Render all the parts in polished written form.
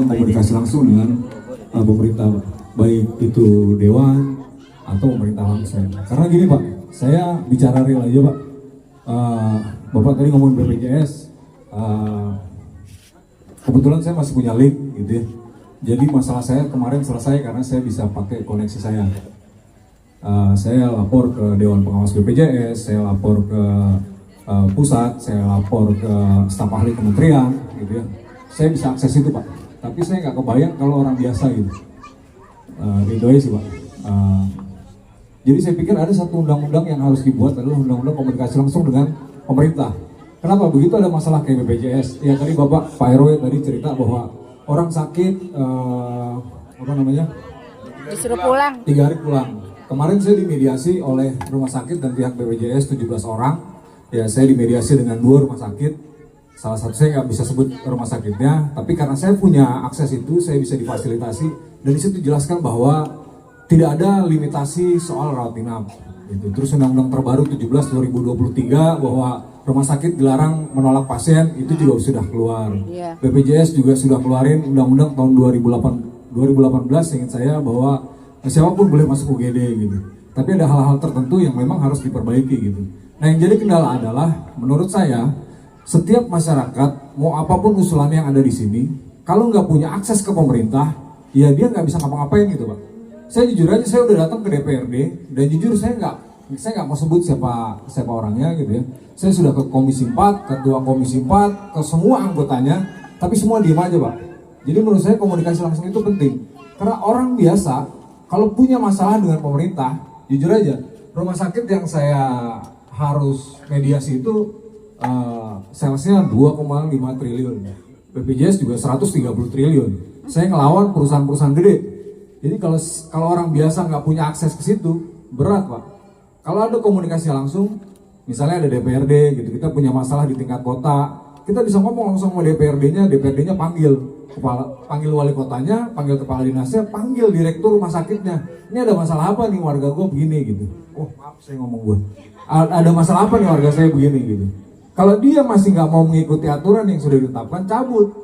komunikasi langsung dengan pemerintah, baik itu dewan atau pemerintah langsung. Karena gini Pak, saya bicara real aja Pak. Bapak tadi ngomongin BPJS, kebetulan saya masih punya link gitu ya. Jadi masalah saya kemarin selesai karena saya bisa pakai koneksi saya. Saya lapor ke Dewan Pengawas BPJS, saya lapor ke pusat, saya lapor ke staf ahli kementerian gitu ya. Saya bisa akses itu Pak. Tapi saya nggak kebayang kalau orang biasa gitu. Itu aja sih Pak. Jadi saya pikir ada satu undang-undang yang harus dibuat, adalah undang-undang komunikasi langsung dengan pemerintah. Kenapa? Begitu ada masalah kayak BPJS. Ya tadi Bapak Pak Heroy tadi cerita bahwa orang sakit, disuruh pulang. 3 hari pulang. Kemarin saya dimediasi oleh rumah sakit dan pihak BPJS 17 orang. Ya saya dimediasi dengan 2 rumah sakit. Salah satu saya nggak bisa sebut rumah sakitnya, tapi karena saya punya akses itu, saya bisa difasilitasi. Dan di situ dijelaskan bahwa tidak ada limitasi soal rawat inap. Gitu. Terus undang-undang terbaru 17/2023 bahwa rumah sakit dilarang menolak pasien itu juga sudah keluar. BPJS juga sudah keluarin undang-undang tahun 2018 ingat saya bahwa siapapun boleh masuk UGD gitu. Tapi ada hal-hal tertentu yang memang harus diperbaiki gitu. Nah yang jadi kendala adalah menurut saya setiap masyarakat, mau apapun usulan yang ada di sini, kalau nggak punya akses ke pemerintah, ya dia nggak bisa ngapa-ngapain gitu Pak. Saya jujur aja, saya udah datang ke DPRD, dan jujur saya nggak mau sebut siapa orangnya gitu ya. Saya sudah ke Komisi 4, Ketua Komisi 4, ke semua anggotanya, tapi semua diem aja Pak. Jadi menurut saya komunikasi langsung itu penting. Karena orang biasa, kalau punya masalah dengan pemerintah, jujur aja, rumah sakit yang saya harus mediasi itu salesnya 2,5 triliun, BPJS juga 130 triliun. Saya ngelawan perusahaan-perusahaan gede. Jadi kalau orang biasa nggak punya akses ke situ, berat Pak. Kalau ada komunikasi langsung, misalnya ada DPRD gitu, kita punya masalah di tingkat kota, kita bisa ngomong langsung sama DPRD-nya, DPRD-nya panggil wali kotanya, panggil kepala dinasnya, panggil direktur rumah sakitnya. Ini ada masalah apa nih warga gue begini gitu. Oh maaf saya ngomong gue. Ada masalah apa nih warga saya begini gitu. Kalau dia masih nggak mau mengikuti aturan yang sudah ditetapkan, cabut.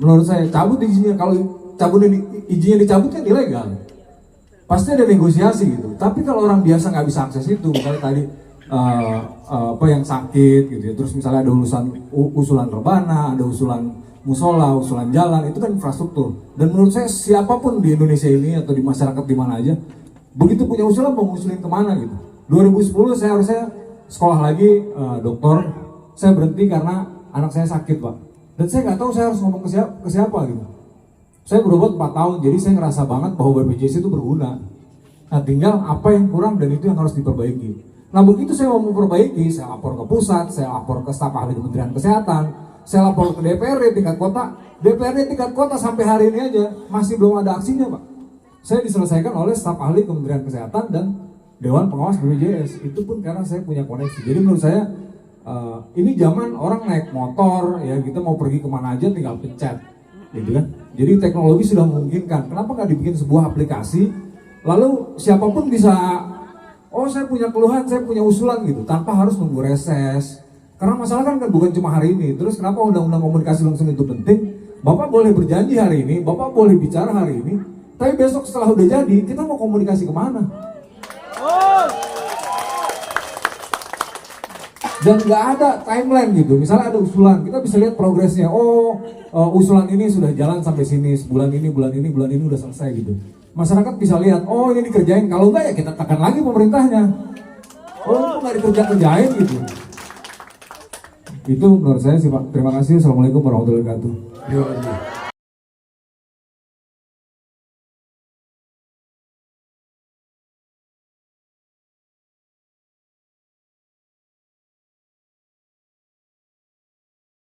Menurut saya cabut izinnya. Kalau izinnya dicabut kan ilegal. Pasti ada negosiasi gitu. Tapi kalau orang biasa nggak bisa akses itu, misalnya tadi yang sakit gitu ya. Terus misalnya ada usulan rebana, ada usulan musola, usulan jalan, itu kan infrastruktur. Dan menurut saya siapapun di Indonesia ini atau di masyarakat di mana aja, begitu punya usulan mau ngusulin kemana gitu. 2010 saya harusnya sekolah lagi dokter, saya berhenti karena anak saya sakit Pak. Dan saya nggak tahu saya harus ngomong ke siapa gitu. Saya berobat 4 tahun, jadi saya ngerasa banget bahwa BPJS itu berguna. Nah tinggal apa yang kurang dan itu yang harus diperbaiki. Nah begitu saya mau memperbaiki, saya lapor ke pusat, saya lapor ke staf ahli Kementerian Kesehatan, saya lapor ke DPRD tingkat kota. DPRD tingkat kota sampai hari ini aja masih belum ada aksinya Pak. Saya diselesaikan oleh staf ahli Kementerian Kesehatan dan Dewan Pengawas BPJS, itu pun karena saya punya koneksi. Jadi menurut saya ini zaman orang naik motor ya, kita mau pergi kemana aja tinggal pencet gitu kan. Jadi teknologi sudah memungkinkan. Kenapa nggak dibikin sebuah aplikasi lalu siapapun bisa, oh saya punya keluhan, saya punya usulan gitu, tanpa harus nunggu reses. Karena masalah kan bukan cuma hari ini. Terus kenapa undang-undang komunikasi langsung itu penting? Bapak boleh berjanji hari ini, Bapak boleh bicara hari ini, tapi besok setelah udah jadi kita mau komunikasi kemana? Dan nggak ada timeline gitu. Misalnya ada usulan, kita bisa lihat progresnya. Oh, usulan ini sudah jalan sampai sini, bulan ini udah selesai gitu. Masyarakat bisa lihat, oh ini dikerjain. Kalau enggak ya kita tekan lagi pemerintahnya. Oh itu nggak dikerjain gitu. Itu menurut saya sih Pak. Terima kasih. Assalamualaikum warahmatullahi wabarakatuh.